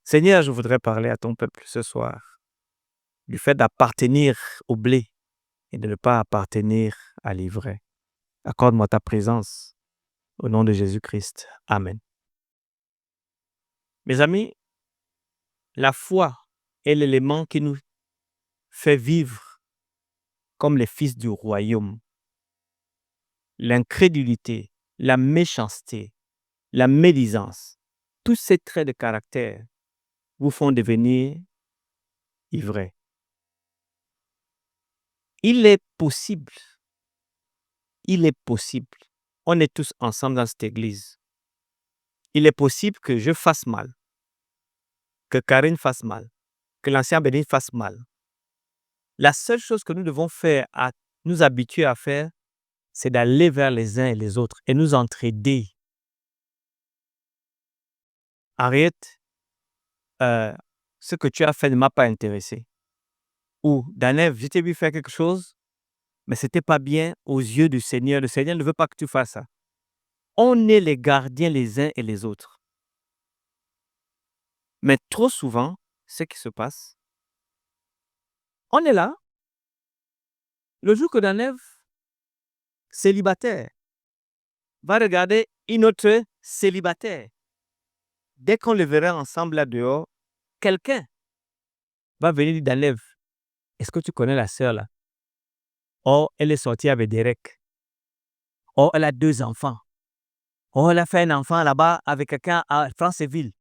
Seigneur, je voudrais parler à ton peuple ce soir du fait d'appartenir au blé et de ne pas appartenir à l'ivraie. Accorde-moi ta présence au nom de Jésus-Christ. Amen. Mes amis, la foi est l'élément qui nous fait vivre comme les fils du royaume. L'incrédulité, la méchanceté, la médisance, tous ces traits de caractère vous font devenir ivraie. Il est possible, on est tous ensemble dans cette église. Il est possible que je fasse mal, que Karine fasse mal, que l'ancien béni fasse mal. La seule chose que nous devons faire, à nous habituer à faire, c'est d'aller vers les uns et les autres et nous entraider. Arrête, ce que tu as fait ne m'a pas intéressé. Ou, Danev, je t'ai vu faire quelque chose, mais ce n'était pas bien aux yeux du Seigneur. Le Seigneur ne veut pas que tu fasses ça. On est les gardiens les uns et les autres. Mais trop souvent, ce qui se passe, on est là, le jour que Danev, célibataire, va regarder une autre célibataire. Dès qu'on le verra ensemble là dehors, quelqu'un va venir dire Danev, est-ce que tu connais la sœur là? Oh, elle est sortie avec Derek. Oh, elle a 2 enfants. Oh, elle a fait un enfant là-bas avec quelqu'un à Franceville.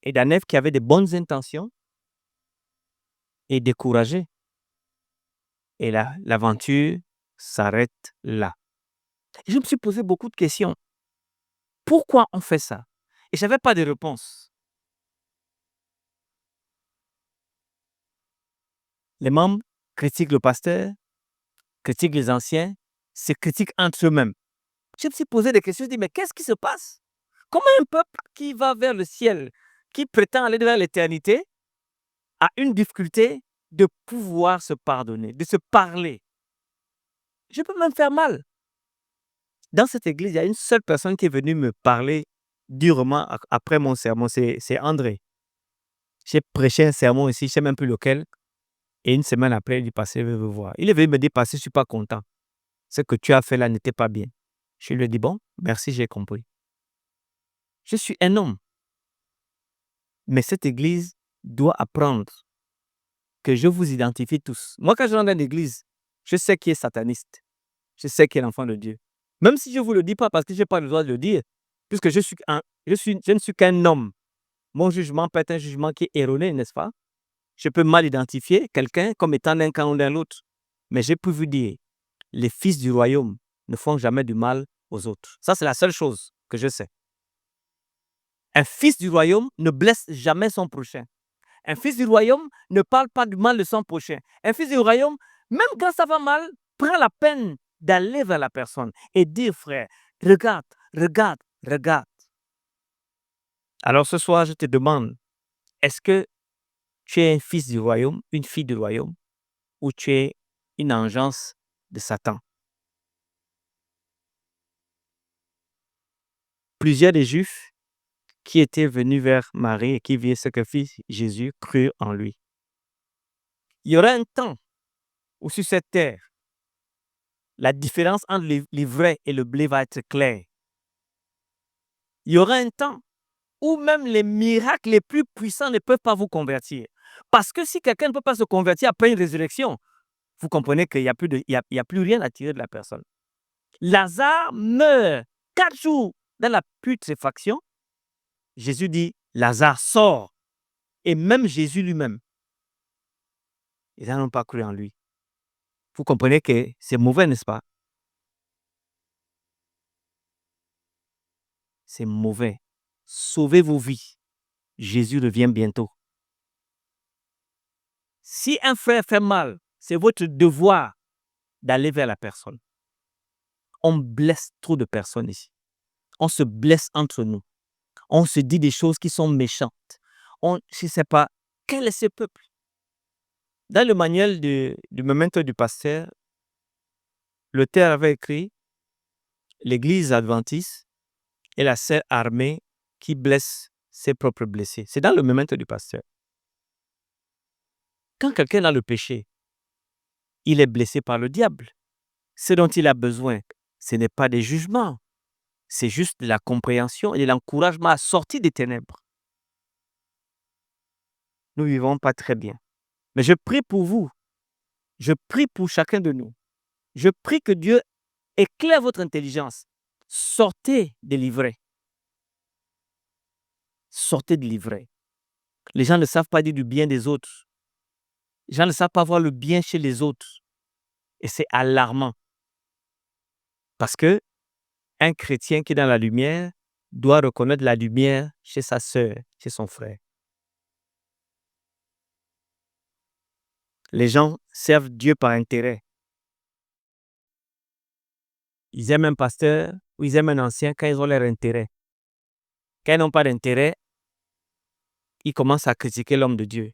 Et Danev, qui avait de bonnes intentions, est découragé. Et là, l'aventure s'arrête là. Et je me suis posé beaucoup de questions. Pourquoi on fait ça? Et je n'avais pas de réponse. Les membres critiquent le pasteur, critiquent les anciens, se critiquent entre eux-mêmes. Je me suis posé des questions, je me dis, mais qu'est-ce qui se passe? Comment un peuple qui va vers le ciel, qui prétend aller vers l'éternité, a une difficulté de pouvoir se pardonner, de se parler? Je peux même faire mal. Dans cette église, il y a une seule personne qui est venue me parler durement après mon sermon, c'est André. J'ai prêché un sermon ici, je ne sais même plus lequel, et une semaine après, il dit, Pasteur, je veux vous voir. Il est venu me dire, Pasteur, je ne suis pas content. Ce que tu as fait là n'était pas bien. Je lui ai dit, bon, merci, j'ai compris. Je suis un homme. Mais cette église doit apprendre que je vous identifie tous. Moi, quand je rentre dans l'église, je sais qui est sataniste. Je sais qui est l'enfant de Dieu. Même si je ne vous le dis pas parce que je n'ai pas le droit de le dire, puisque je ne suis qu'un homme. Mon jugement peut être un jugement qui est erroné, n'est-ce pas? Je peux mal identifier quelqu'un comme étant d'un camp ou d'un autre. Mais je peux vous dire, les fils du royaume ne font jamais du mal aux autres. Ça, c'est la seule chose que je sais. Un fils du royaume ne blesse jamais son prochain. Un fils du royaume ne parle pas du mal de son prochain. Un fils du royaume, même quand ça va mal, prend la peine d'aller vers la personne et dire, frère, regarde, regarde, regarde. Alors ce soir, je te demande, est-ce que tu es un fils du royaume, une fille du royaume, ou tu es une engeance de Satan? Plusieurs des Juifs qui étaient venus vers Marie et qui virent ce que fit Jésus crurent en lui. Il y aura un temps où sur cette terre, la différence entre l'ivraie et le blé va être claire. Il y aura un temps où même les miracles les plus puissants ne peuvent pas vous convertir. Parce que si quelqu'un ne peut pas se convertir après une résurrection, vous comprenez qu'il n'y a plus rien à tirer de la personne. Lazare meurt 4 jours dans la putréfaction. Jésus dit, Lazare sort. Et même Jésus lui-même, ils n'ont pas cru en lui. Vous comprenez que c'est mauvais, n'est-ce pas? C'est mauvais. Sauvez vos vies. Jésus revient bientôt. Si un frère fait mal, c'est votre devoir d'aller vers la personne. On blesse trop de personnes ici. On se blesse entre nous. On se dit des choses qui sont méchantes. Je ne sais pas, quel est ce peuple? Dans le manuel du memento du pasteur, l'auteur avait écrit « L'Église adventiste est la seule armée qui blesse ses propres blessés. C'est dans le memento du pasteur. Quand quelqu'un a le péché, il est blessé par le diable. Ce dont il a besoin, ce n'est pas des jugements, c'est juste de la compréhension et de l'encouragement à sortir des ténèbres. Nous ne vivons pas très bien. Mais je prie pour vous. Je prie pour chacun de nous. Je prie que Dieu éclaire votre intelligence. Sortez délivrés. Sortez délivrés. Les gens ne savent pas dire du bien des autres. Les gens ne savent pas voir le bien chez les autres. Et c'est alarmant. Parce que un chrétien qui est dans la lumière doit reconnaître la lumière chez sa sœur, chez son frère. Les gens servent Dieu par intérêt. Ils aiment un pasteur ou ils aiment un ancien quand ils ont leur intérêt. Quand ils n'ont pas d'intérêt, ils commencent à critiquer l'homme de Dieu.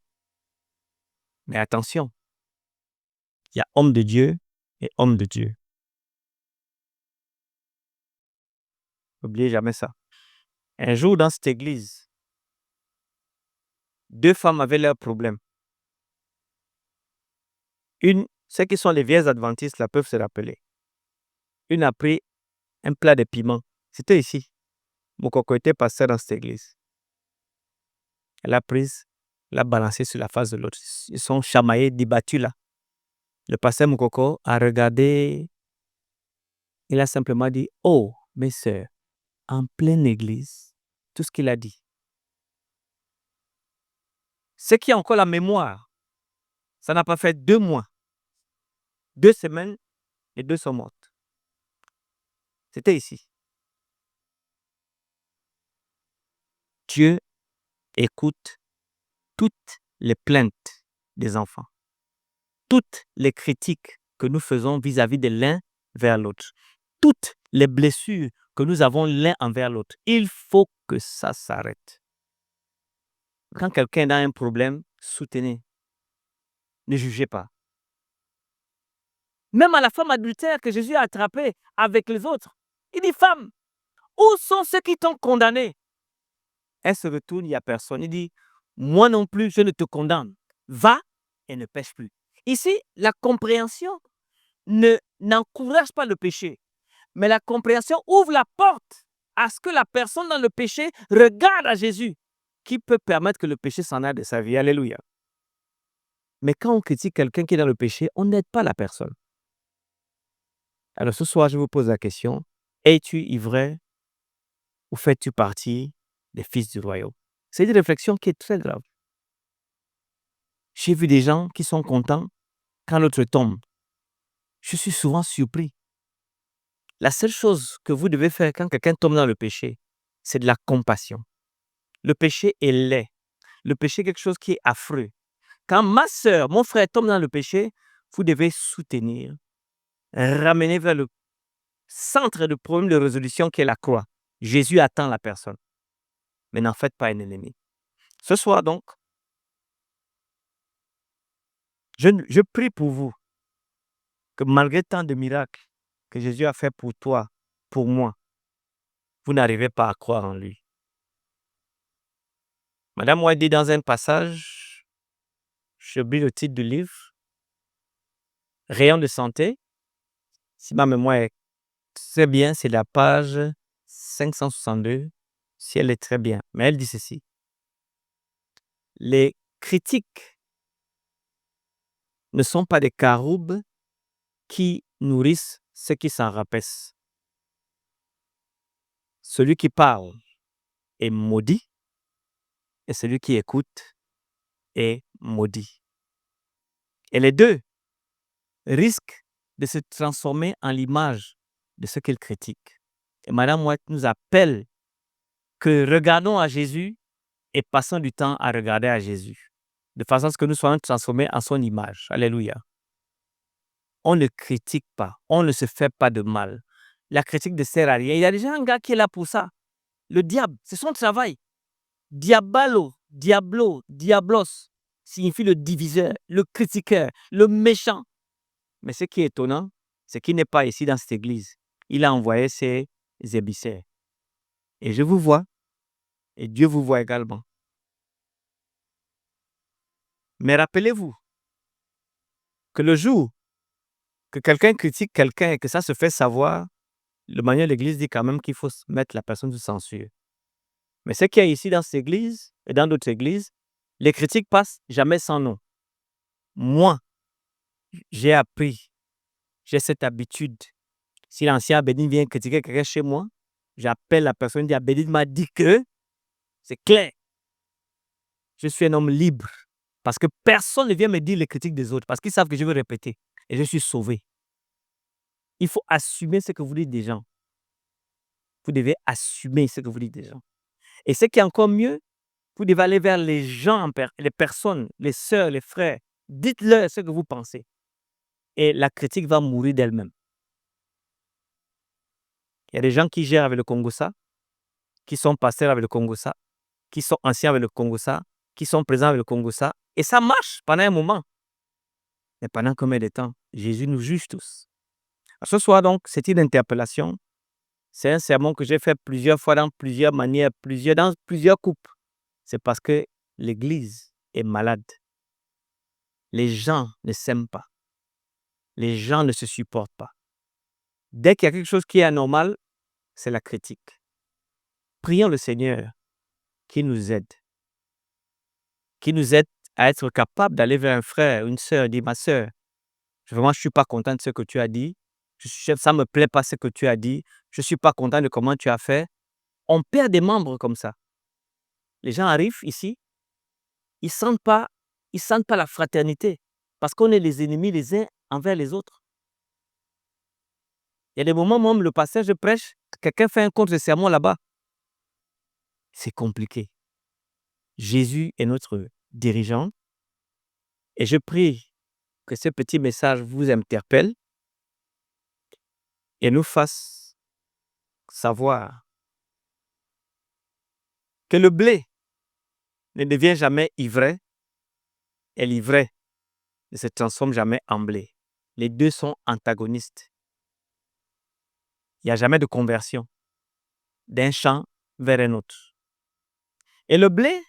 Mais attention, il y a homme de Dieu et homme de Dieu. N'oubliez jamais ça. Un jour dans cette église, 2 femmes avaient leurs problèmes. Une, ceux qui sont les vieilles adventistes là peuvent se rappeler. Une a pris un plat de piment. C'était ici. Mon coco était pasteur dans cette église. Elle l'a prise, l'a balancée sur la face de l'autre. Ils sont chamaillés, débattus là. Le pasteur Moukoko a regardé. Il a simplement dit, « Oh, mes sœurs, en pleine église, tout ce qu'il a dit. » Ce qui a encore la mémoire, ça n'a pas fait 2 mois. 2 semaines, les 2 sont mortes. C'était ici. Dieu écoute toutes les plaintes des enfants, toutes les critiques que nous faisons vis-à-vis de l'un vers l'autre, toutes les blessures que nous avons l'un envers l'autre. Il faut que ça s'arrête. Quand quelqu'un a un problème, soutenez. Ne jugez pas. Même à la femme adultère que Jésus a attrapée avec les autres, il dit, « Femme, où sont ceux qui t'ont condamné ?» Elle se retourne, il n'y a personne. Il dit, « Moi non plus, je ne te condamne. Va et ne pêche plus. » Ici, la compréhension n'encourage pas le péché, mais la compréhension ouvre la porte à ce que la personne dans le péché regarde à Jésus, qui peut permettre que le péché s'en aille de sa vie. Alléluia. Mais quand on critique quelqu'un qui est dans le péché, on n'aide pas la personne. Alors ce soir, je vous pose la question, es-tu ivraie ou fais-tu partie des fils du royaume? C'est une réflexion qui est très grave. J'ai vu des gens qui sont contents quand l'autre tombe. Je suis souvent surpris. La seule chose que vous devez faire quand quelqu'un tombe dans le péché, c'est de la compassion. Le péché est laid. Le péché est quelque chose qui est affreux. Quand ma sœur, mon frère tombe dans le péché, vous devez soutenir, ramener vers le centre du problème de résolution qui est la croix. Jésus attend la personne. Mais n'en faites pas un ennemi. Ce soir donc, je prie pour vous que malgré tant de miracles que Jésus a fait pour toi, pour moi, vous n'arrivez pas à croire en lui. Madame White dit dans un passage, j'oublie le titre du livre, Rayon de santé, si ma mémoire est très bien, c'est la page 562, si elle est très bien. Mais elle dit ceci, les critiques ne sont pas des caroubes qui nourrissent ceux qui s'en rapaissent. Celui qui parle est maudit et celui qui écoute est maudit. Et les deux risquent de se transformer en l'image de ce qu'ils critiquent. Et Madame White nous appelle que regardons à Jésus et passons du temps à regarder à Jésus, de façon à ce que nous soyons transformés en son image. Alléluia. On ne critique pas, on ne se fait pas de mal. La critique ne sert à rien. Il y a déjà un gars qui est là pour ça. Le diable, c'est son travail. Diabolo, diablos signifie le diviseur, le critiqueur, le méchant. Mais ce qui est étonnant, c'est qu'il n'est pas ici dans cette église. Il a envoyé ses émissaires. Et je vous vois, Et Dieu vous voit également. Mais rappelez-vous que le jour que quelqu'un critique quelqu'un et que ça se fait savoir, le manuel de l'Église dit quand même qu'il faut mettre la personne sous censure. Mais ce qu'il y a ici dans cette église et dans d'autres églises, les critiques passent jamais sans nom. Moi, j'ai appris, j'ai cette habitude. Si l'ancien Abedin vient critiquer quelqu'un chez moi, j'appelle la personne et dis Abedin m'a dit que, c'est clair. Je suis un homme libre. Parce que personne ne vient me dire les critiques des autres. Parce qu'ils savent que je veux répéter. Et je suis sauvé. Il faut assumer ce que vous dites des gens. Vous devez assumer ce que vous dites des gens. Et ce qui est encore mieux, vous devez aller vers les gens, les personnes, les sœurs, les frères. Dites-leur ce que vous pensez. Et la critique va mourir d'elle-même. Il y a des gens qui gèrent avec le Congossa, qui sont pasteurs avec le Congossa, qui sont anciens avec le Congossa, qui sont présents avec le Congossa. Et ça marche pendant un moment. Mais pendant combien de temps? Jésus nous juge tous. Ce soir, donc, c'est une interpellation. C'est un sermon que j'ai fait plusieurs fois, dans plusieurs manières, dans plusieurs coupes. C'est parce que l'Église est malade. Les gens ne s'aiment pas. Les gens ne se supportent pas. Dès qu'il y a quelque chose qui est anormal, c'est la critique. Prions le Seigneur qui nous aide à être capable d'aller vers un frère, une sœur, dire ma sœur, vraiment, je ne suis pas content de ce que tu as dit. Ça ne me plaît pas ce que tu as dit. Je ne suis pas content de comment tu as fait. On perd des membres comme ça. Les gens arrivent ici, ils ne sentent pas la fraternité parce qu'on est les ennemis les uns envers les autres. Il y a des moments, même le pasteur, je prêche, quelqu'un fait un contre-sermon là-bas. C'est compliqué. Jésus est notre dirigeant et je prie que ce petit message vous interpelle et nous fasse savoir que le blé ne devient jamais ivraie et l'ivraie ne se transforme jamais en blé. Les deux sont antagonistes. Il n'y a jamais de conversion d'un champ vers un autre. Et le blé,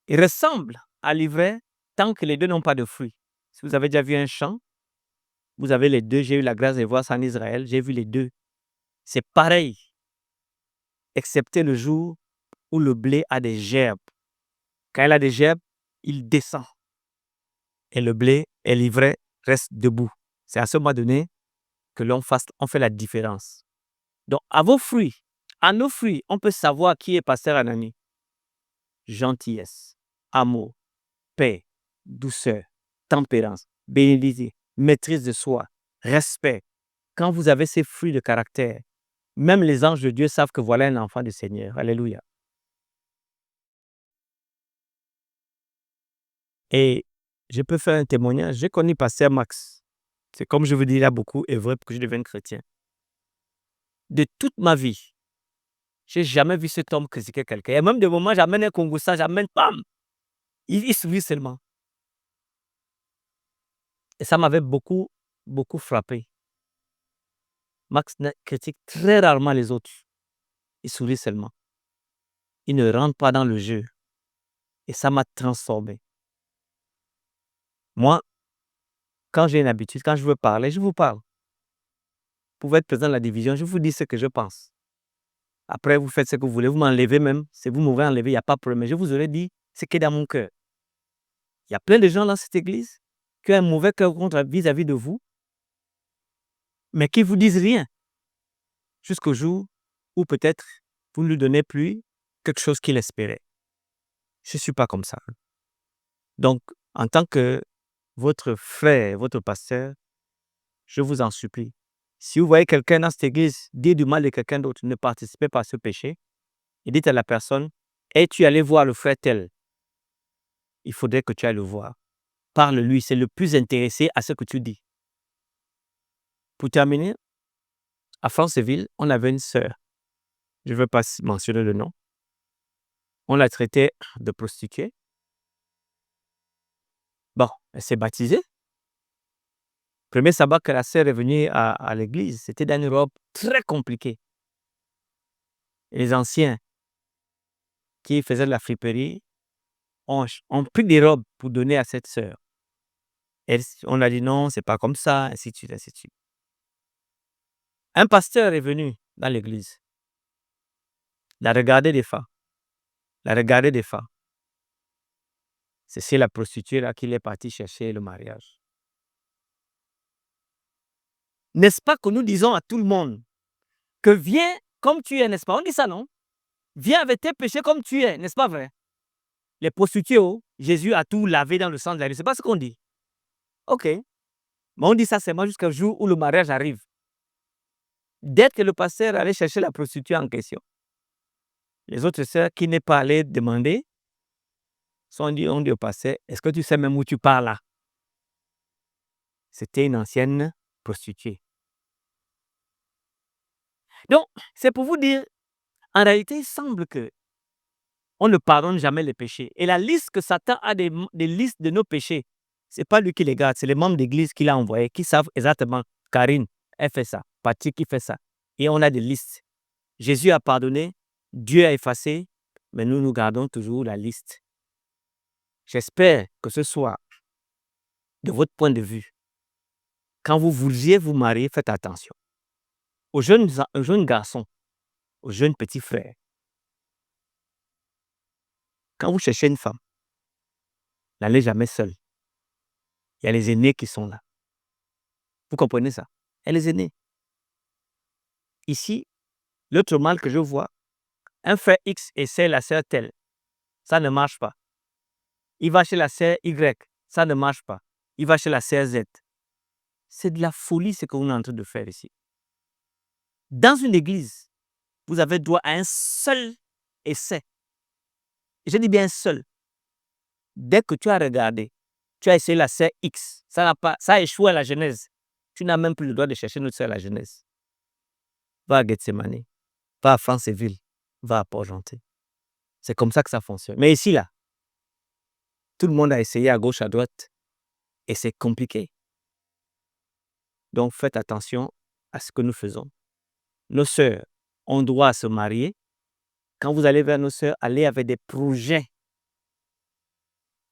il ressemble à l'ivraie tant que les deux n'ont pas de fruits. Si vous avez déjà vu un champ, vous avez les deux. J'ai eu la grâce de voir ça en Israël. J'ai vu les deux. C'est pareil, excepté le jour où le blé a des gerbes. Quand il a des gerbes, il descend. Et le blé et l'ivraie restent debout. C'est à ce moment donné que on fait la différence. Donc, à nos fruits, on peut savoir qui est pasteur Anani. Gentillesse, amour, paix, douceur, tempérance, bénédiction, maîtrise de soi, respect. Quand vous avez ces fruits de caractère, même les anges de Dieu savent que voilà un enfant du Seigneur. Alléluia. Et je peux faire un témoignage. J'ai connu pasteur Max. C'est comme je vous dis là beaucoup, est vrai pour que je devienne chrétien. De toute ma vie, je n'ai jamais vu cet homme critiquer quelqu'un. Il y a même des moments, j'amène un Congolais, j'amène, bam! Il sourit seulement. Et ça m'avait beaucoup, beaucoup frappé. Max critique très rarement les autres. Il sourit seulement. Il ne rentre pas dans le jeu. Et ça m'a transformé. Moi, quand j'ai une habitude, quand je veux parler, je vous parle. Vous pouvez être présent dans la division, je vous dis ce que je pense. Après, vous faites ce que vous voulez, vous m'enlevez même. Si vous m'avez enlevé, il n'y a pas de problème. Mais je vous aurais dit ce qui est dans mon cœur. Il y a plein de gens dans cette église qui ont un mauvais cœur vis-à-vis de vous, mais qui ne vous disent rien. Jusqu'au jour où peut-être vous ne lui donnez plus quelque chose qu'il espérait. Je ne suis pas comme ça. Donc, en tant que votre frère, votre pasteur, je vous en supplie. Si vous voyez quelqu'un dans cette église dire du mal de quelqu'un d'autre, ne participez pas à ce péché et dites à la personne, es-tu allé voir le frère tel? Il faudrait que tu ailles le voir. Parle-lui, c'est le plus intéressé à ce que tu dis. Pour terminer, à Franceville, on avait une sœur. Je ne veux pas mentionner le nom. On la traitait de prostituée. Bon, elle s'est baptisée. Premier sabbat que la sœur est venue à l'église, c'était dans une robe très compliquée. Et les anciens qui faisaient de la friperie ont pris des robes pour donner à cette sœur. On a dit non, c'est pas comme ça, ainsi de suite, ainsi de suite. Un pasteur est venu dans l'église. Il a regardé des femmes. C'est la prostituée là qu'il est parti chercher le mariage. N'est-ce pas que nous disons à tout le monde que viens comme tu es, n'est-ce pas? On dit ça, non? Viens avec tes péchés comme tu es, n'est-ce pas vrai? Les prostituées, Jésus a tout lavé dans le sang de la rue. C'est pas ce qu'on dit. Ok. Mais on dit ça seulement jusqu'au jour où le mariage arrive. Dès que le pasteur allait chercher la prostituée en question, les autres sœurs qui n'est pas allées demander, ont dit au pasteur, est-ce que tu sais même où tu pars là? C'était une ancienne prostituée. Donc, c'est pour vous dire, en réalité, il semble que on ne pardonne jamais les péchés. Et la liste que Satan a des listes de nos péchés, ce n'est pas lui qui les garde, c'est les membres d'église qu'il a envoyés, qui savent exactement, Karine, elle fait ça, Patrick, qui fait ça. Et on a des listes. Jésus a pardonné, Dieu a effacé, mais nous gardons toujours la liste. J'espère que ce soit, de votre point de vue, quand vous vouliez vous marier, faites attention. Aux jeunes garçons, aux jeunes petits frères, quand vous cherchez une femme, n'allez jamais seul. Il y a les aînés qui sont là. Vous comprenez ça? Et les aînés. Ici, l'autre mal que je vois, un frère X essaie la sœur telle. Ça ne marche pas. Il va chez la sœur Y. Ça ne marche pas. Il va chez la sœur Z. C'est de la folie ce que vous êtes en train de faire ici. Dans une église, vous avez droit à un seul essai. Je dis bien un seul. Dès que tu as regardé, tu as essayé la sœur X, ça a échoué à la Genèse. Tu n'as même plus le droit de chercher notre sœur à la Genèse. Va à Gethsemane, va à Franceville, va à Port-Gentil. C'est comme ça que ça fonctionne. Mais ici, là, tout le monde a essayé à gauche, à droite, et c'est compliqué. Donc, faites attention à ce que nous faisons. Nos sœurs ont droit à se marier. Quand vous allez vers nos sœurs, allez avec des projets.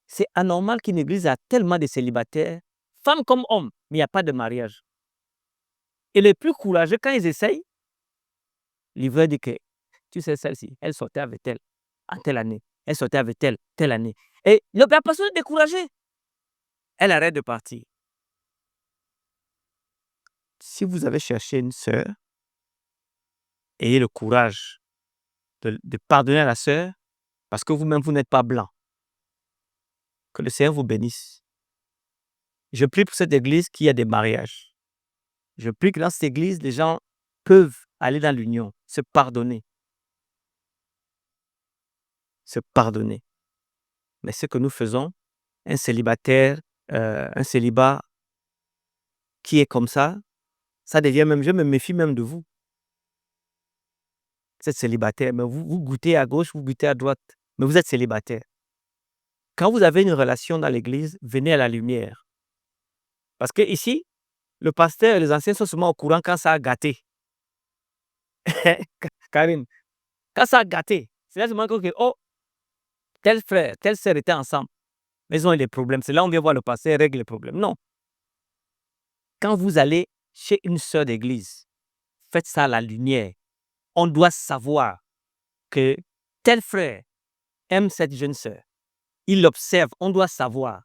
C'est anormal qu'une église a tellement de célibataires, femmes comme hommes, mais il n'y a pas de mariage. Et les plus courageux, quand ils essayent, l'ivreur dit que, tu sais, celle-ci, elle sortait avec elle en telle année. Elle sortait avec elle telle année. Et la personne est découragée. Elle arrête de partir. Si vous avez cherché une sœur, ayez le courage de pardonner à la sœur parce que vous-même, vous n'êtes pas blanc. Que le Seigneur vous bénisse. Je prie pour cette église qu'il y a des mariages. Je prie que dans cette église, les gens peuvent aller dans l'union, se pardonner. Se pardonner. Mais ce que nous faisons, un célibataire, un célibat qui est comme ça devient même, je me méfie même de vous. Vous êtes célibataire, mais vous goûtez à gauche, vous goûtez à droite, mais vous êtes célibataire. Quand vous avez une relation dans l'église, venez à la lumière. Parce que ici, le pasteur et les anciens sont seulement au courant quand ça a gâté. Karine, quand ça a gâté, c'est là seulement que, oh, tel frère, telle sœur étaient ensemble, mais ils ont eu des problèmes. C'est là où on vient voir le pasteur règle les problèmes. Non. Quand vous allez chez une sœur d'église, faites ça à la lumière. On doit savoir que tel frère aime cette jeune sœur. Il l'observe, on doit savoir.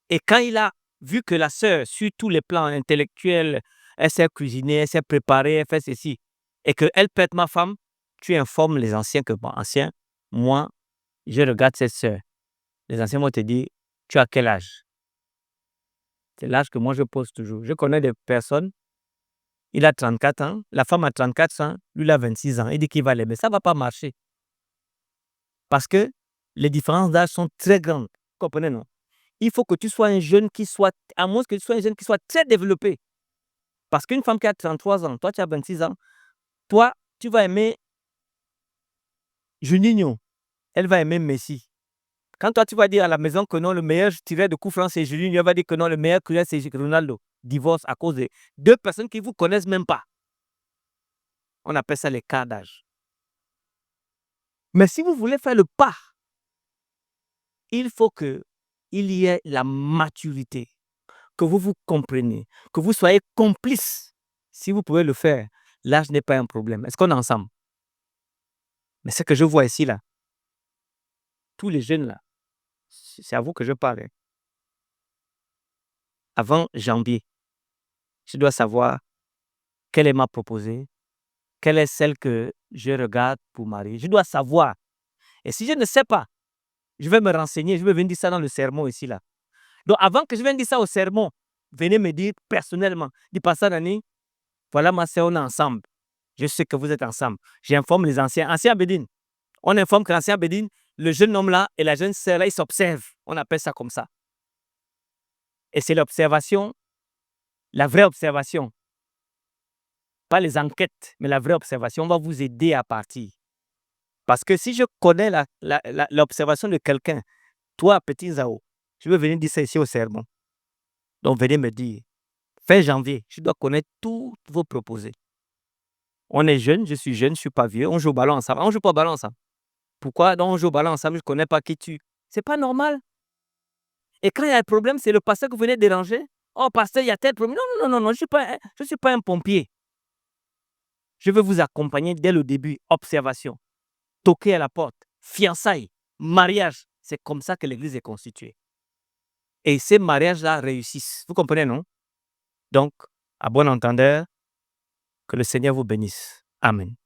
Et quand il a vu que la sœur, sur tous les plans intellectuels, elle s'est cuisinée, elle s'est préparée, elle fait ceci, et qu'elle pète ma femme, tu informes les anciens que, bon, anciens, moi, je regarde cette sœur. Les anciens vont te dire, tu as quel âge? C'est l'âge que moi je pose toujours. Je connais des personnes, il a 34 ans, la femme a 34 ans, lui il a 26 ans. Il dit qu'il va l'aimer. Ça ne va pas marcher. Parce que les différences d'âge sont très grandes. Vous comprenez, non? Il faut que tu sois un jeune qui soit, à moins que tu sois un jeune qui soit très développé. Parce qu'une femme qui a 33 ans, toi tu as 26 ans, toi tu vas aimer Juninho, elle va aimer Messi. Quand toi tu vas dire à la maison que non, le meilleur tireur de coup franc c'est Juninho, elle va dire que non, le meilleur tireur c'est Ronaldo. Divorce à cause de deux personnes qui ne vous connaissent même pas. On appelle ça l'écart d'âge. Mais si vous voulez faire le pas, il faut qu'il y ait la maturité, que vous vous compreniez, que vous soyez complices. Si vous pouvez le faire, l'âge n'est pas un problème. Est-ce qu'on est ensemble? Mais ce que je vois ici, là, tous les jeunes, là, c'est à vous que je parle. Avant janvier, je dois savoir quelle est ma proposée, quelle est celle que je regarde pour marier. Je dois savoir. Et si je ne sais pas, je vais me renseigner, je vais venir dire ça dans le sermon ici, là. Donc, avant que je vienne dire ça au sermon, venez me dire personnellement, dis Pasteur Nani, voilà ma soeur, on est ensemble. Je sais que vous êtes ensemble. J'informe les anciens. Ancien Bédine. On informe que l'ancien Bédine, le jeune homme là et la jeune sœur là, ils s'observent. On appelle ça comme ça. Et c'est l'observation, la vraie observation. Pas les enquêtes, mais la vraie observation. On va vous aider à partir. Parce que si je connais l'observation de quelqu'un, toi, petit Zao, je vais venir dire ça ici au sermon. Donc, venez me dire, fin janvier, je dois connaître toutes vos proposés. On est jeune, je suis jeune, je ne suis pas vieux. On joue au ballon ensemble. On ne joue pas au ballon ensemble. Pourquoi donc on joue au ballon ensemble, je ne connais pas qui tu. C'est pas normal. Et quand il y a un problème, c'est le pasteur que vous venez déranger. Oh, pasteur, il y a tel problème. Non, non, non, non, je ne suis pas un pompier. Je veux vous accompagner dès le début. Observation. Toquer à la porte. Fiançailles. Mariage. C'est comme ça que l'église est constituée. Et ces mariages-là réussissent. Vous comprenez, non? Donc, à bon entendeur, que le Seigneur vous bénisse. Amen.